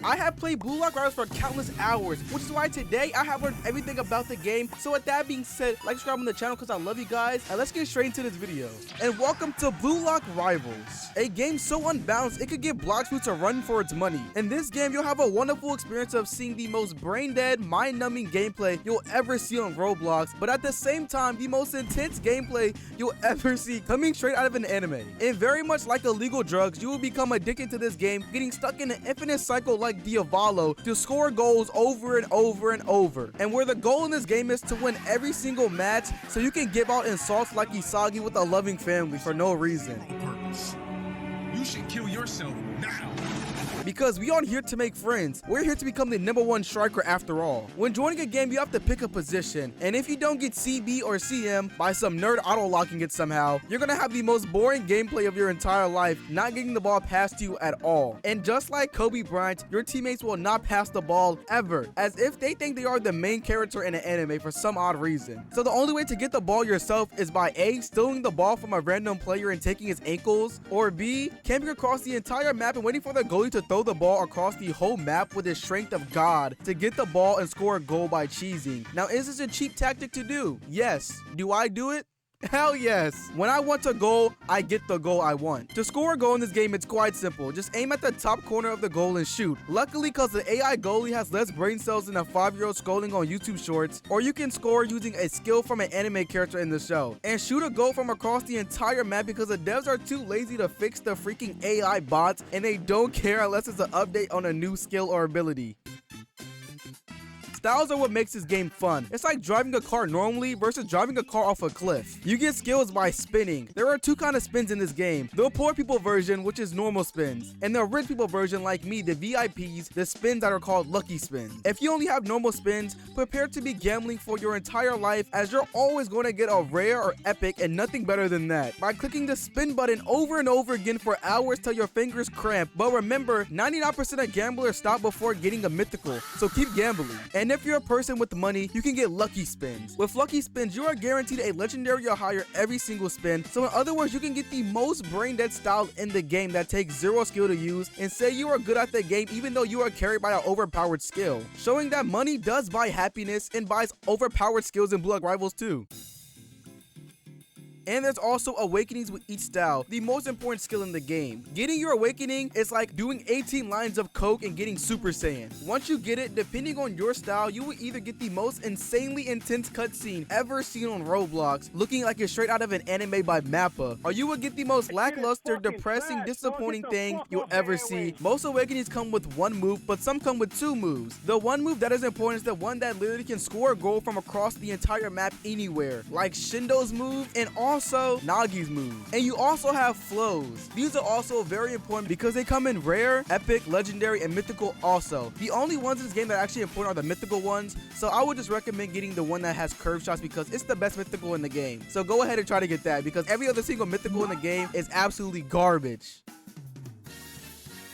I have played bluelock rivals for countless hours, which is why today I have learned everything about the game. So with that being said, like, subscribe on the channel because I love you guys, and let's get straight into this video. And welcome to Bluelock Rivals, a game so unbalanced it could give block fruits a run for its money. In this game, you'll have a wonderful experience of seeing the most brain-dead, mind-numbing gameplay you'll ever see on Roblox, but at the same time, the most intense gameplay you'll ever see coming straight out of an anime. And very much like illegal drugs, you will become addicted to this game, getting stuck in an infinite cycle like Diavolo to score goals over and over and over. And where the goal in this game is to win every single match so you can give out insults like Isagi with a loving family for no reason. You should kill yourself now. Because we aren't here to make friends, we're here to become the #1 striker after all. When joining a game, you have to pick a position, and if you don't get CB or CM by some nerd auto-locking it somehow, you're gonna have the most boring gameplay of your entire life, not getting the ball passed to you at all. And just like Kobe Bryant, your teammates will not pass the ball ever, as if they think they are the main character in an anime for some odd reason. So the only way to get the ball yourself is by A, stealing the ball from a random player and taking his ankles, or B, camping across the entire map and waiting for the goalie to throw the ball across the whole map with the strength of God to get the ball and score a goal by cheesing. Now, is this a cheap tactic to do? Yes. Do I do it? Hell yes. When I want a goal, I get the goal I want. To score a goal in this game, it's quite simple. Just aim at the top corner of the goal and shoot. Luckily, because the AI goalie has less brain cells than a 5-year-old scrolling on YouTube shorts, or you can score using a skill from an anime character in the show. And shoot a goal from across the entire map because the devs are too lazy to fix the freaking AI bots, and they don't care unless it's an update on a new skill or ability. Styles are what makes this game fun. It's like driving a car normally versus driving a car off a cliff. You get skills by spinning. There are two kinds of spins in this game. The poor people version, which is normal spins, and the rich people version like me, the VIPs, the spins that are called lucky spins. If you only have normal spins, prepare to be gambling for your entire life, as you're always going to get a rare or epic and nothing better than that by clicking the spin button over and over again for hours till your fingers cramp. But remember, 99% of gamblers stop before getting a mythical, so keep gambling. And if you're a person with money, you can get lucky spins. With lucky spins, you are guaranteed a legendary or higher every single spin. So in other words, you can get the most brain dead style in the game that takes 0 skill to use and say you are good at the game even though you are carried by an overpowered skill. Showing that money does buy happiness and buys overpowered skills in Bluelock Rivals too. And there's also awakenings with each style, the most important skill in the game. Getting your awakening is like doing 18 lines of coke and getting Super Saiyan. Once you get it, depending on your style, you will either get the most insanely intense cutscene ever seen on Roblox, looking like it's straight out of an anime by Mappa, or you will get the most lackluster, depressing, disappointing thing you'll ever see. Most awakenings come with one move, but some come with 2 moves. The one move that is important is the one that literally can score a goal from across the entire map anywhere, like Shindo's move and also Nagi's move. And you also have flows. These are also very important because they come in rare, epic, legendary, and mythical also. The only ones in this game that are actually important are the mythical ones, so I would just recommend getting the one that has curve shots because it's the best mythical in the game. So go ahead and try to get that because every other single mythical in the game is absolutely garbage.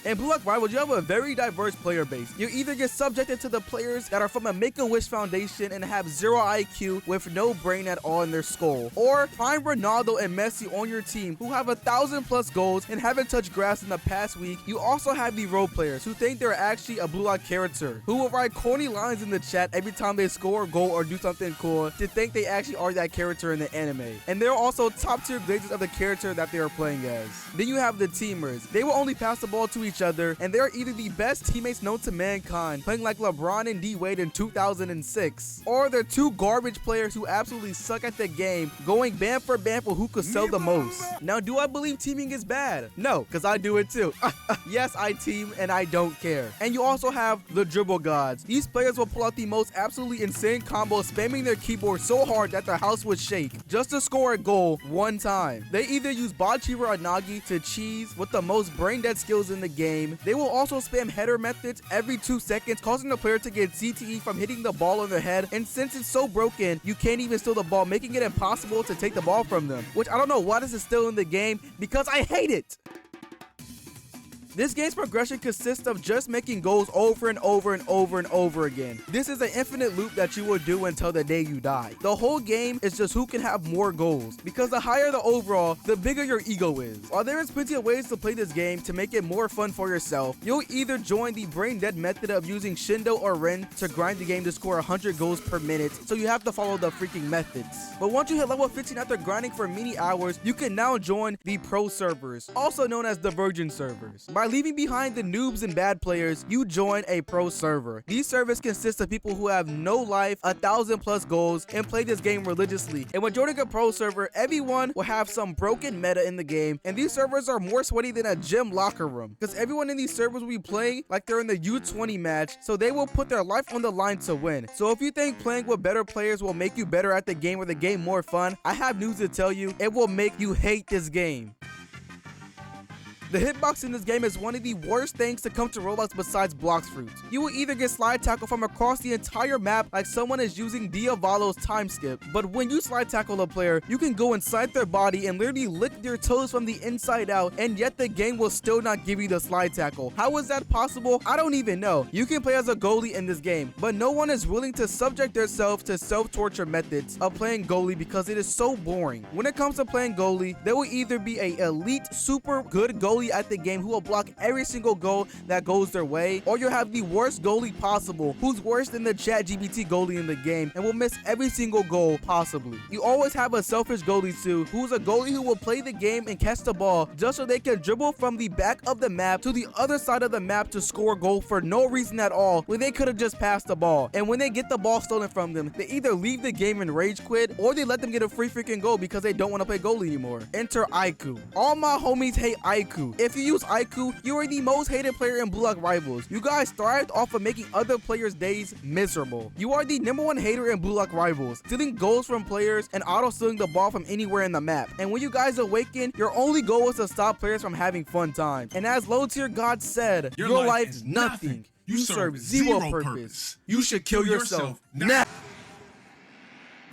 In Bluelock Rivals, you have a very diverse player base. You either get subjected to the players that are from a Make-A-Wish Foundation and have 0 IQ with no brain at all in their skull, or find Ronaldo and Messi on your team who have 1,000+ goals and haven't touched grass in the past week. You also have the role players who think they're actually a Bluelock character, who will write corny lines in the chat every time they score a goal or do something cool to think they actually are that character in the anime. And they're also top tier glazes of the character that they are playing as. Then you have the teamers. They will only pass the ball to each other, and they're either the best teammates known to mankind, playing like LeBron and D-Wade in 2006, or they're 2 garbage players who absolutely suck at the game, going band for who could sell the most. Now, do I believe teaming is bad? No, because I do it too. Yes, I team and I don't care. And you also have the dribble gods. These players will pull out the most absolutely insane combos, spamming their keyboard so hard that the house would shake just to score a goal one time. They either use Bocchi or Nagi to cheese with the most brain dead skills in the game. They will also spam header methods every 2 seconds, causing the player to get CTE from hitting the ball on their head, and since it's so broken, you can't even steal the ball, making it impossible to take the ball from them, which I don't know why this is still in the game, because I hate it. This game's progression consists of just making goals over and over and over and over again. This is an infinite loop that you will do until the day you die. The whole game is just who can have more goals, because the higher the overall, the bigger your ego is. While there is plenty of ways to play this game to make it more fun for yourself, you'll either join the brain dead method of using Shindo or Ren to grind the game to score 100 goals per minute, so you have to follow the freaking methods. But once you hit level 15 after grinding for many hours, you can now join the pro servers, also known as the virgin servers. By leaving behind the noobs and bad players, you join a pro server. These servers consist of people who have no life, 1,000+ goals, and play this game religiously. And when joining a pro server, everyone will have some broken meta in the game, and these servers are more sweaty than a gym locker room, because everyone in these servers will be playing like they're in the U20 match, so they will put their life on the line to win. So if you think playing with better players will make you better at the game or the game more fun, I have news to tell you, it will make you hate this game. The hitbox in this game is one of the worst things to come to Roblox besides blocks fruits. You will either get slide tackle from across the entire map like someone is using Diavolo's time skip, but when you slide tackle a player, you can go inside their body and literally lick their toes from the inside out, and yet the game will still not give you the slide tackle. How is that possible? I don't even know. You can play as a goalie in this game, but no one is willing to subject themselves to self-torture methods of playing goalie because it is so boring. When it comes to playing goalie, there will either be a elite super good goalie at the game who will block every single goal that goes their way, or you'll have the worst goalie possible who's worse than the ChatGPT goalie in the game and will miss every single goal possibly. You always have a selfish goalie too, who's a goalie who will play the game and catch the ball just so they can dribble from the back of the map to the other side of the map to score a goal for no reason at all when they could have just passed the ball. And when they get the ball stolen from them, they either leave the game and rage quit, or they let them get a free freaking goal because they don't want to play goalie anymore. Enter Aiku. All my homies hate Aiku. If you use Aiku, you are the most hated player in Bluelock Rivals. You guys thrived off of making other players' days miserable. You are the #1 hater in Bluelock Rivals, stealing goals from players and auto-stealing the ball from anywhere in the map. And when you guys awaken, your only goal was to stop players from having fun time. And as low tier God said, your life is nothing. You serve zero purpose. You should kill yourself now.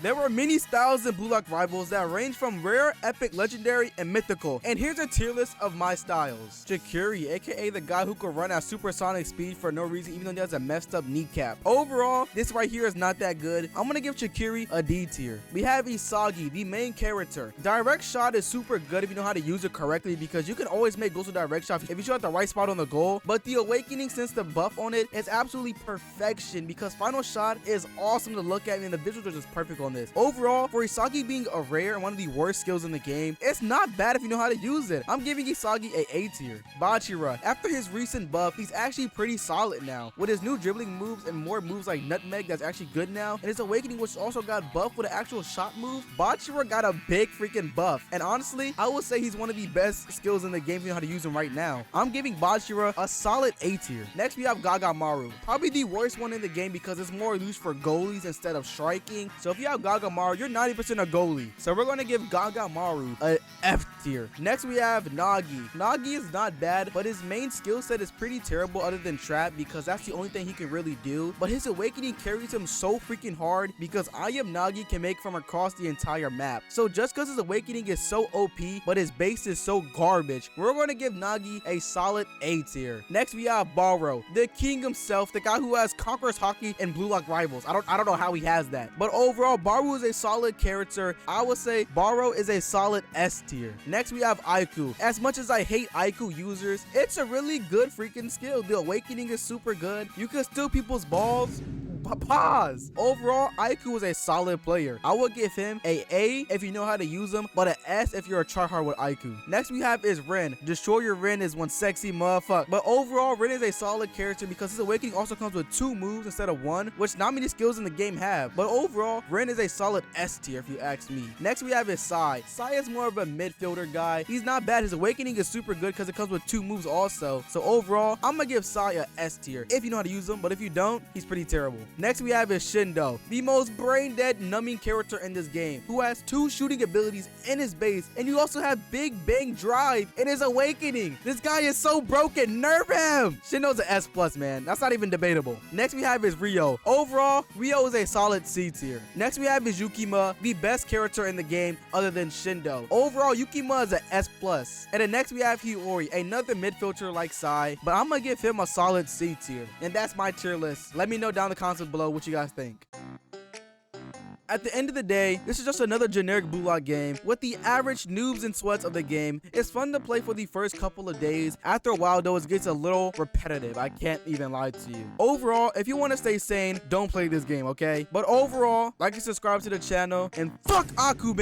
There were many styles in Bluelock Rivals that range from rare, epic, legendary, and mythical. And here's a tier list of my styles. Chikuri, aka the guy who could run at supersonic speed for no reason even though he has a messed up kneecap. Overall, this right here is not that good. I'm gonna give Chikuri a D tier. We have Isagi, the main character. Direct shot is super good if you know how to use it correctly, because you can always make goals with direct shot if you shoot at the right spot on the goal. But the awakening, since the buff on it, is absolutely perfection, because final shot is awesome to look at and the visuals are just perfect on this. Overall, for Isagi being a rare and one of the worst skills in the game, it's not bad if you know how to use it. I'm giving Isagi a tier. Bachira, after his recent buff, he's actually pretty solid now. With his new dribbling moves and more moves like Nutmeg that's actually good now, and his awakening, which also got buffed with an actual shot move, Bachira got a big freaking buff. And honestly, I would say he's one of the best skills in the game if you know how to use him right now. I'm giving Bachira a solid A tier. Next, we have Gagamaru. Probably the worst one in the game because it's more used for goalies instead of striking. So if you have Gagamaru, you're 90% a goalie. So we're going to give Gagamaru a F tier. Next, we have Nagi. Nagi is not bad, but his main skill set is pretty terrible other than trap, because that's the only thing he can really do. But his awakening carries him so freaking hard because iamNagi can make from across the entire map. So just because his awakening is so OP, but his base is so garbage, we're going to give Nagi a solid A tier. Next, we have Baro, the king himself, the guy who has Conqueror's Hockey and Bluelock Rivals. I don't know how he has that. But overall, Baro is a solid character. I would say Baro is a solid S tier. Next, we have Aiku. As much as I hate Aiku users, it's a really good freaking skill. The awakening is super good. You can steal people's balls. Pause. Overall, Aiku is a solid player. I would give him a if you know how to use him, but an S if you're a tryhard with Aiku. Next we have is Ren. Destroy your Ren is one sexy motherfucker. But overall, Ren is a solid character because his awakening also comes with 2 moves instead of 1, which not many skills in the game have. But overall, Ren is a solid S tier if you ask me. Next we have is Sai. Sai is more of a midfielder guy. He's not bad. His awakening is super good because it comes with 2 moves also. So overall, I'm gonna give Sai a S tier if you know how to use him, but if you don't, he's pretty terrible. Next we have is Shindo, the most brain dead numbing character in this game, who has 2 shooting abilities in his base, and you also have Big Bang Drive in his awakening. This guy is so broken, nerf him! Shindo's an S+, man. That's not even debatable. Next we have is Ryo. Overall, Ryo is a solid C tier. Next we have is Yukima, the best character in the game other than Shindo. Overall, Yukima is an S+. And then next we have Hiyori, another midfielder like Sai, but I'm gonna give him a solid C tier. And that's my tier list. Let me know down in the comments below what you guys think. At the end of the day, this is just another generic bluelock game with the average noobs and sweats of the game. It's fun to play for the first couple of days. After a while though, it gets a little repetitive. I can't even lie to you. Overall, if you want to stay sane, don't play this game, okay? But overall, like and subscribe to the channel, and fuck Aiku.